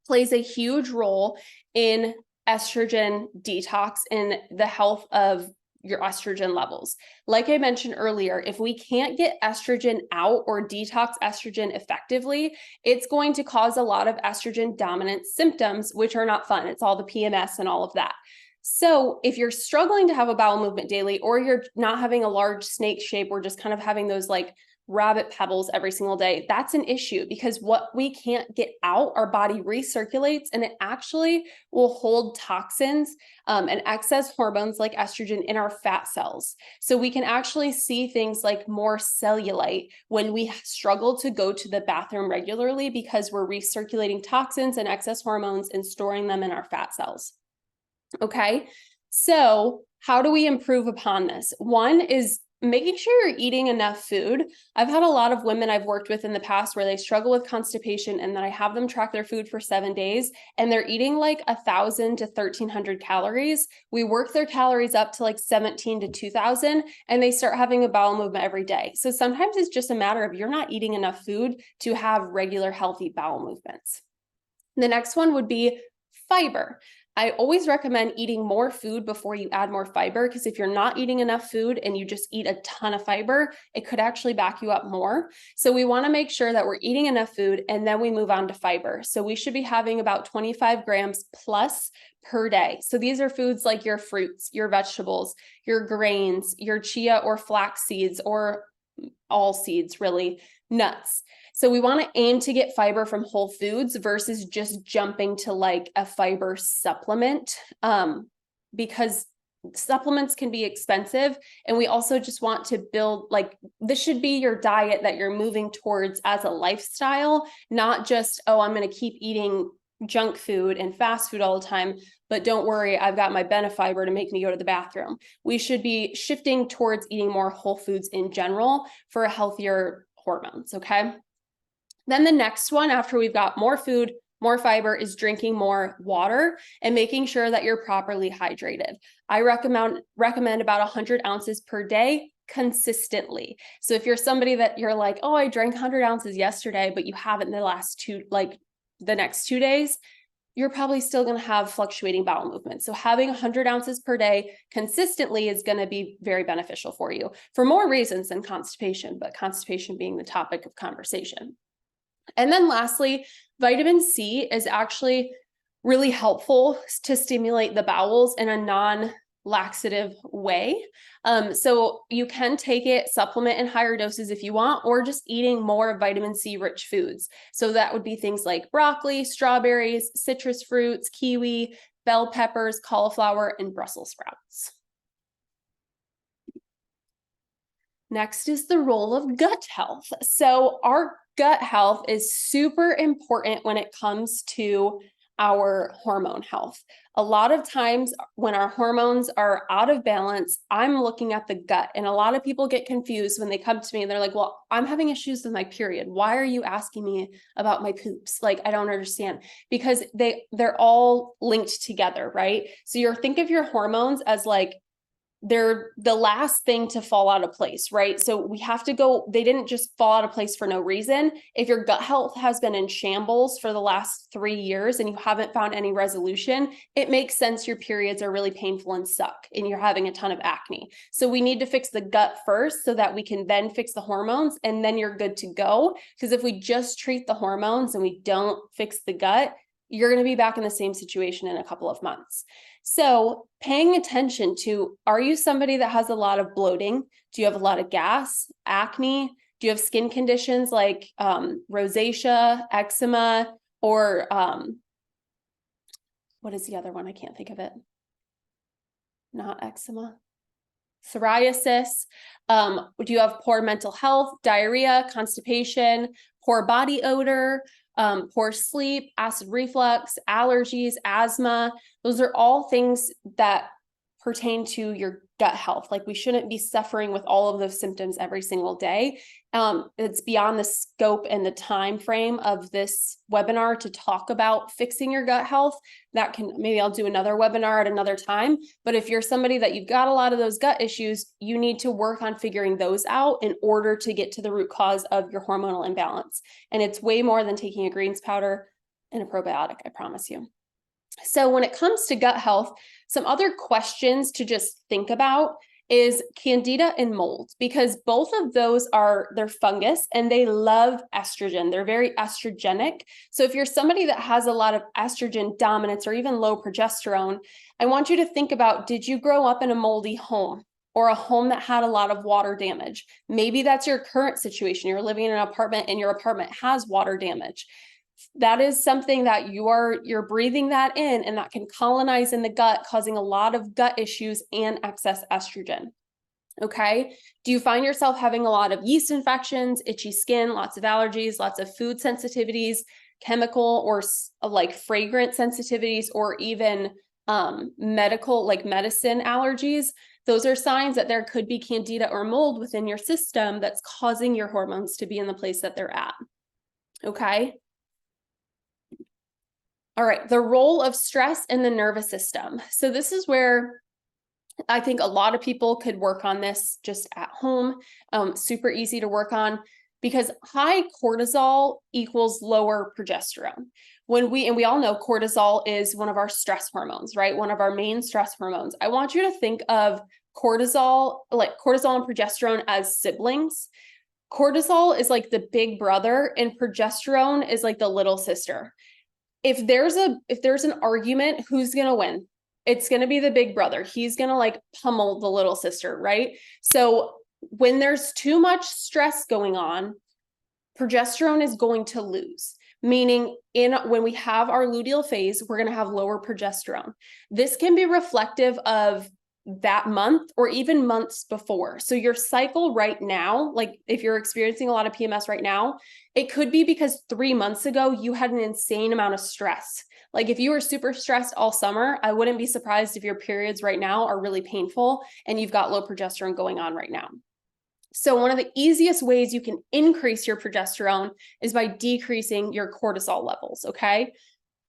Speaker 1: plays a huge role in estrogen detox and the health of your estrogen levels. Like I mentioned earlier, if we can't get estrogen out or detox estrogen effectively, it's going to cause a lot of estrogen dominant symptoms, which are not fun. It's all the PMS and all of that. So if you're struggling to have a bowel movement daily, or you're not having a large snake shape, or just kind of having those like rabbit pebbles every single day, that's an issue, because what we can't get out, our body recirculates, and it actually will hold toxins and excess hormones like estrogen in our fat cells. So we can actually see things like more cellulite when we struggle to go to the bathroom regularly, because we're recirculating toxins and excess hormones and storing them in our fat cells. Okay, so how do we improve upon this? One is making sure you're eating enough food. I've had a lot of women I've worked with in the past where they struggle with constipation, and then I have them track their food for 7 days and they're eating like 1,000 to 1,300 calories. We work their calories up to like 17 to 2,000 and they start having a bowel movement every day. So sometimes it's just a matter of you're not eating enough food to have regular healthy bowel movements. The next one would be fiber. I always recommend eating more food before you add more fiber, because if you're not eating enough food and you just eat a ton of fiber, it could actually back you up more. So we want to make sure that we're eating enough food and then we move on to fiber. So we should be having about 25 grams plus per day. So these are foods like your fruits, your vegetables, your grains, your chia or flax seeds, or all seeds really, nuts. So we want to aim to get fiber from whole foods versus just jumping to like a fiber supplement, because supplements can be expensive. And we also just want to build, like, this should be your diet that you're moving towards as a lifestyle, not just, oh, I'm going to keep eating junk food and fast food all the time, but don't worry, I've got my Benefiber to make me go to the bathroom. We should be shifting towards eating more whole foods in general for a healthier hormones, okay? Then the next one, after we've got more food, more fiber, is drinking more water and making sure that you're properly hydrated. I recommend about 100 ounces per day consistently. So if you're somebody that you're like, oh, I drank 100 ounces yesterday, but you haven't in the next 2 days, you're probably still going to have fluctuating bowel movements. So having 100 ounces per day consistently is going to be very beneficial for you for more reasons than constipation, but constipation being the topic of conversation. And then lastly, vitamin C is actually really helpful to stimulate the bowels in a non-laxative way. So you can take it, supplement in higher doses if you want, or just eating more vitamin C rich foods. So that would be things like broccoli, strawberries, citrus fruits, kiwi, bell peppers, cauliflower, and Brussels sprouts. Next is the role of gut health. So our gut health is super important when it comes to our hormone health. A lot of times when our hormones are out of balance, I'm looking at the gut, and a lot of people get confused when they come to me and they're like, well, I'm having issues with my period. Why are you asking me about my poops? Like, I don't understand, because they're all linked together, right? So think of your hormones as like, they're the last thing to fall out of place, right? So we have to go, they didn't just fall out of place for no reason. If your gut health has been in shambles for the last 3 years and you haven't found any resolution, it makes sense your periods are really painful and suck and you're having a ton of acne. So we need to fix the gut first so that we can then fix the hormones, and then you're good to go. Because if we just treat the hormones and we don't fix the gut, you're going to be back in the same situation in a couple of months. So paying attention to, are you somebody that has a lot of bloating? Do you have a lot of gas, acne? Do you have skin conditions like rosacea, eczema, or what is the other one? I can't think of it. Not eczema. Psoriasis. Do you have poor mental health, diarrhea, constipation, poor body odor, poor sleep, acid reflux, allergies, asthma? Those are all things that pertain to your gut health. Like, we shouldn't be suffering with all of those symptoms every single day. It's beyond the scope and the time frame of this webinar to talk about fixing your gut health. Maybe I'll do another webinar at another time. But if you're somebody that you've got a lot of those gut issues, you need to work on figuring those out in order to get to the root cause of your hormonal imbalance. And it's way more than taking a greens powder and a probiotic, I promise you. So when it comes to gut health, some other questions to just think about is candida and mold, because both of those they're fungus and they love estrogen. They're very estrogenic. So if you're somebody that has a lot of estrogen dominance or even low progesterone, I want you to think about, did you grow up in a moldy home or a home that had a lot of water damage? Maybe that's your current situation. You're living in an apartment and your apartment has water damage. That is something that you're breathing that in, and that can colonize in the gut, causing a lot of gut issues and excess estrogen. Okay. Do you find yourself having a lot of yeast infections, itchy skin, lots of allergies, lots of food sensitivities, chemical or like fragrance sensitivities, or even medical, like medicine allergies? Those are signs that there could be candida or mold within your system that's causing your hormones to be in the place that they're at. Okay. All right, the role of stress in the nervous system. So this is where I think a lot of people could work on this just at home. Super easy to work on, because high cortisol equals lower progesterone. We all know cortisol is one of our stress hormones, right? One of our main stress hormones. I want you to think of cortisol and progesterone as siblings. Cortisol is like the big brother and progesterone is like the little sister. If there's an argument, who's going to win? It's going to be the big brother. He's going to like pummel the little sister, right? So when there's too much stress going on, progesterone is going to lose. Meaning when we have our luteal phase, we're going to have lower progesterone. This can be reflective of that month or even months before. So your cycle right now, like if you're experiencing a lot of PMS right now, it could be because 3 months ago you had an insane amount of stress. Like if you were super stressed all summer, I wouldn't be surprised if your periods right now are really painful and you've got low progesterone going on right now. So one of the easiest ways you can increase your progesterone is by decreasing your cortisol levels, okay?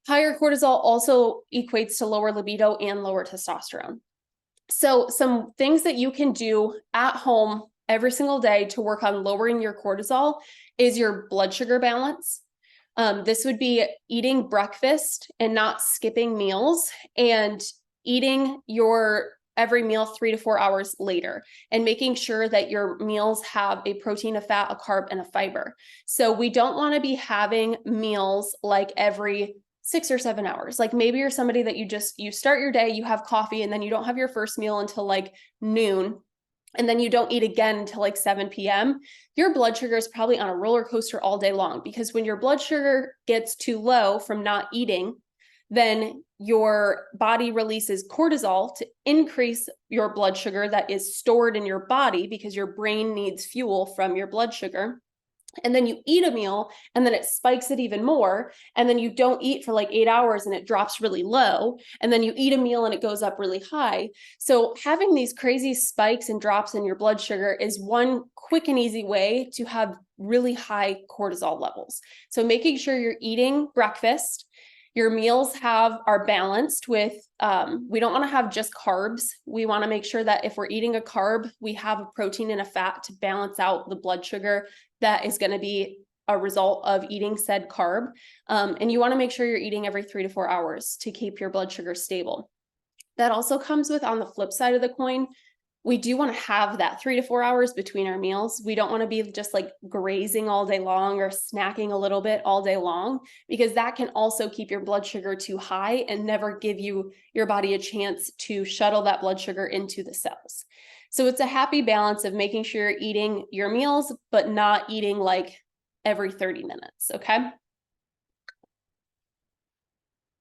Speaker 1: Higher cortisol also equates to lower libido and lower testosterone. So some things that you can do at home every single day to work on lowering your cortisol is your blood sugar balance. This would be eating breakfast and not skipping meals, and eating your every meal 3 to 4 hours later, and making sure that your meals have a protein, a fat, a carb, and a fiber. So we don't want to be having meals like every 6 or 7 hours. Like maybe you're somebody that you start your day, you have coffee, and then you don't have your first meal until like noon, and then you don't eat again until like 7 p.m. Your blood sugar is probably on a roller coaster all day long, because when your blood sugar gets too low from not eating, then your body releases cortisol to increase your blood sugar that is stored in your body, because your brain needs fuel from your blood sugar. and then you eat a meal and then it spikes it even more, and then you don't eat for like 8 hours and it drops really low, and then you eat a meal and it goes up really high. So having these crazy spikes and drops in your blood sugar is one quick and easy way to have really high cortisol levels. So making sure you're eating breakfast, your meals are balanced with, we don't want to have just carbs. We want to make sure that if we're eating a carb, we have a protein and a fat to balance out the blood sugar that is going to be a result of eating said carb. And you want to make sure you're eating every 3 to 4 hours to keep your blood sugar stable. That also comes with, on the flip side of the coin, we do want to have that 3 to 4 hours between our meals. We don't want to be just like grazing all day long or snacking a little bit all day long, because that can also keep your blood sugar too high and never give your body a chance to shuttle that blood sugar into the cells. So it's a happy balance of making sure you're eating your meals, but not eating like every 30 minutes, okay?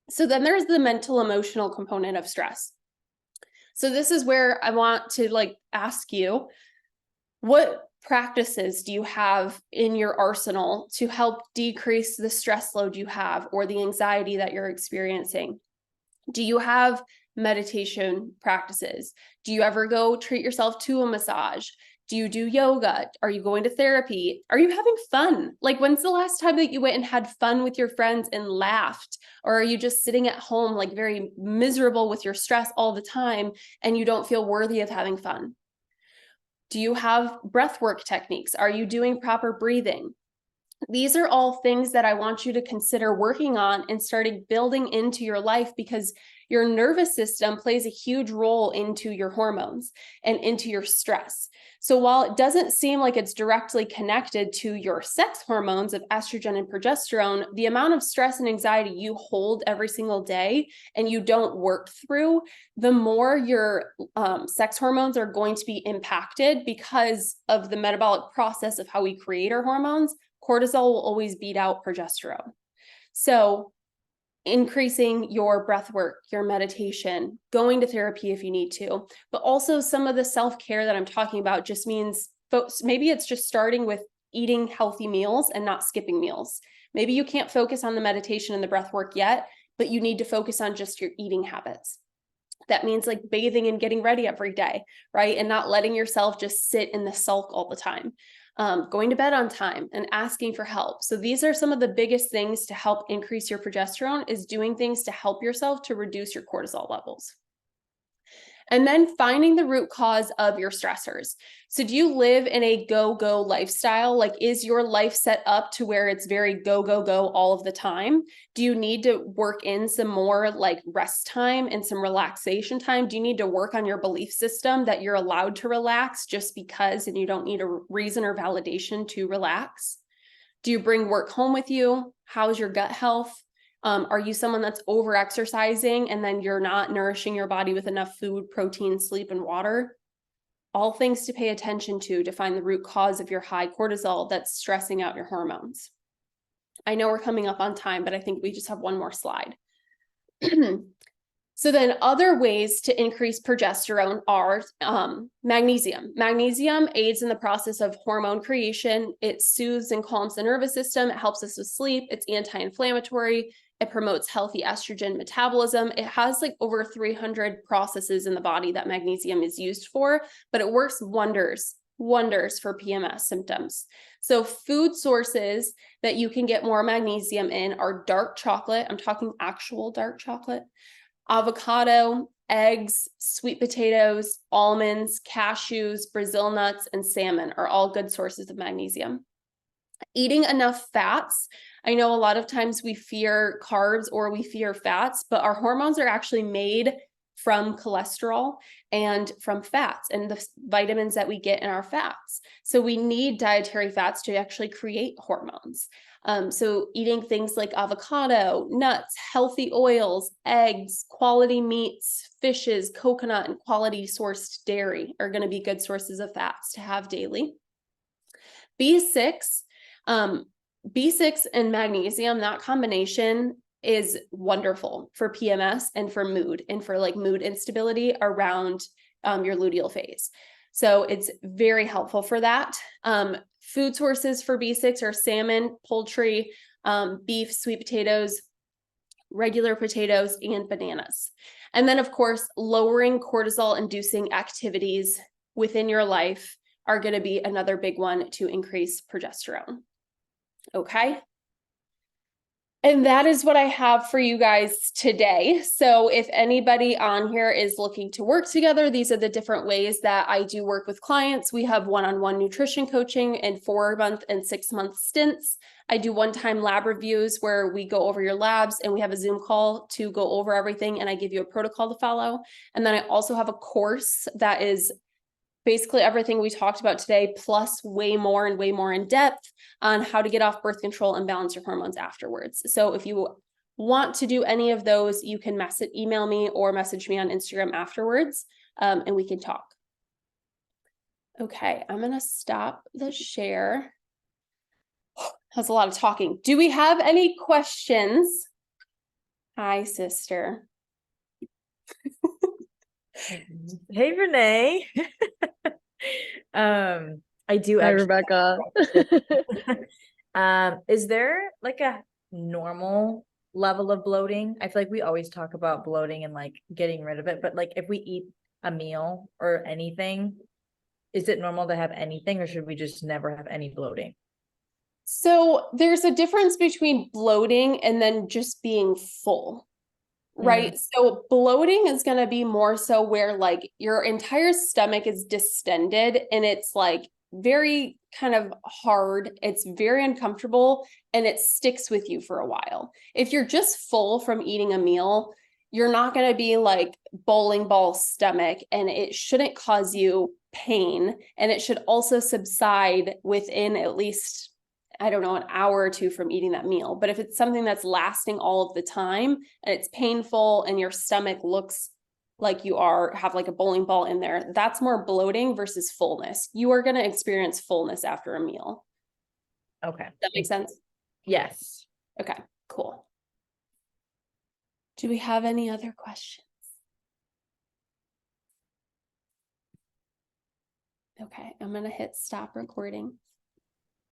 Speaker 1: So then there's the mental emotional component of stress. So this is where I want to like ask you, what practices do you have in your arsenal to help decrease the stress load you have or the anxiety that you're experiencing? Do you have meditation practices? Do you ever go treat yourself to a massage? Do you do yoga? Are you going to therapy? Are you having fun? Like, when's the last time that you went and had fun with your friends and laughed? Or are you just sitting at home, like very miserable with your stress all the time and you don't feel worthy of having fun? Do you have breath work techniques? Are you doing proper breathing? These are all things that I want you to consider working on and starting building into your life, because your nervous system plays a huge role into your hormones and into your stress. So while it doesn't seem like it's directly connected to your sex hormones of estrogen and progesterone, the amount of stress and anxiety you hold every single day and you don't work through, the more your sex hormones are going to be impacted because of the metabolic process of how we create our hormones. Cortisol will always beat out progesterone. So increasing your breath work, your meditation, going to therapy if you need to, but also some of the self-care that I'm talking about just means folks, maybe it's just starting with eating healthy meals and not skipping meals. Maybe you can't focus on the meditation and the breath work yet, but you need to focus on just your eating habits. That means like bathing and getting ready every day, right? And not letting yourself just sit in the sulk all the time. Going to bed on time and asking for help. So these are some of the biggest things to help increase your progesterone, is doing things to help yourself to reduce your cortisol levels. And then finding the root cause of your stressors. So do you live in a go-go lifestyle? Like, is your life set up to where it's very go, go, go all of the time? Do you need to work in some more like rest time and some relaxation time? Do you need to work on your belief system that you're allowed to relax just because, and you don't need a reason or validation to relax? Do you bring work home with you? How's your gut health? Are you someone that's over exercising and then you're not nourishing your body with enough food, protein, sleep, and water? All things to pay attention to find the root cause of your high cortisol that's stressing out your hormones. I know we're coming up on time, but I think we just have one more slide. So then other ways to increase progesterone are magnesium. Magnesium aids in the process of hormone creation. It soothes and calms the nervous system. It helps us with sleep. It's anti-inflammatory. It promotes healthy estrogen metabolism. It has like over 300 processes in the body that magnesium is used for, but it works wonders for PMS symptoms. So food sources that you can get more magnesium in are dark chocolate. I'm talking actual dark chocolate, avocado, eggs, sweet potatoes, almonds, cashews, Brazil nuts, and salmon are all good sources of magnesium. Eating enough fats. I know a lot of times we fear carbs or we fear fats, but our hormones are actually made from cholesterol and from fats and the vitamins that we get in our fats. So we need dietary fats to actually create hormones. So eating things like avocado, nuts, healthy oils, eggs, quality meats, fishes, coconut, and quality sourced dairy are going to be good sources of fats to have daily. B6 and magnesium, that combination is wonderful for PMS and for mood and for like mood instability around your luteal phase. So it's very helpful for that. Food sources for B6 are salmon, poultry, beef, sweet potatoes, regular potatoes, and bananas. And then, of course, lowering cortisol-inducing activities within your life are going to be another big one to increase progesterone. Okay. And that is what I have for you guys today. So if anybody on here is looking to work together, these are the different ways that I do work with clients. We have one-on-one nutrition coaching in 4-month and 6-month stints. I do one-time lab reviews where we go over your labs and we have a Zoom call to go over everything, and I give you a protocol to follow. And then I also have a course that is basically everything we talked about today, plus way more in depth on how to get off birth control and balance your hormones afterwards. So if you want to do any of those, you can email me or message me on Instagram afterwards, and we can talk. Okay, I'm gonna stop the share. That's a lot of talking. Do we have any questions? Hi, sister.
Speaker 3: Hey, Renee. I do
Speaker 2: Hi,
Speaker 3: actually.
Speaker 2: Rebecca.
Speaker 3: Is there like a normal level of bloating? I feel like we always talk about bloating and like getting rid of it, but like if we eat a meal or anything, is it normal to have anything, or should we just never have any bloating?
Speaker 1: So there's a difference between bloating and then just being full, right? So bloating is going to be more so where like your entire stomach is distended and it's like very kind of hard. It's very uncomfortable and it sticks with you for a while. If you're just full from eating a meal, you're not going to be like bowling ball stomach, and it shouldn't cause you pain. And it should also subside within at least, I don't know, an hour or two from eating that meal. But if it's something that's lasting all of the time and it's painful and your stomach looks like you have like a bowling ball in there, that's more bloating versus fullness. You are going to experience fullness after a meal.
Speaker 3: Okay.
Speaker 1: Does that make sense?
Speaker 3: Yes.
Speaker 1: Okay, cool. Do we have any other questions? Okay, I'm going to hit stop recording.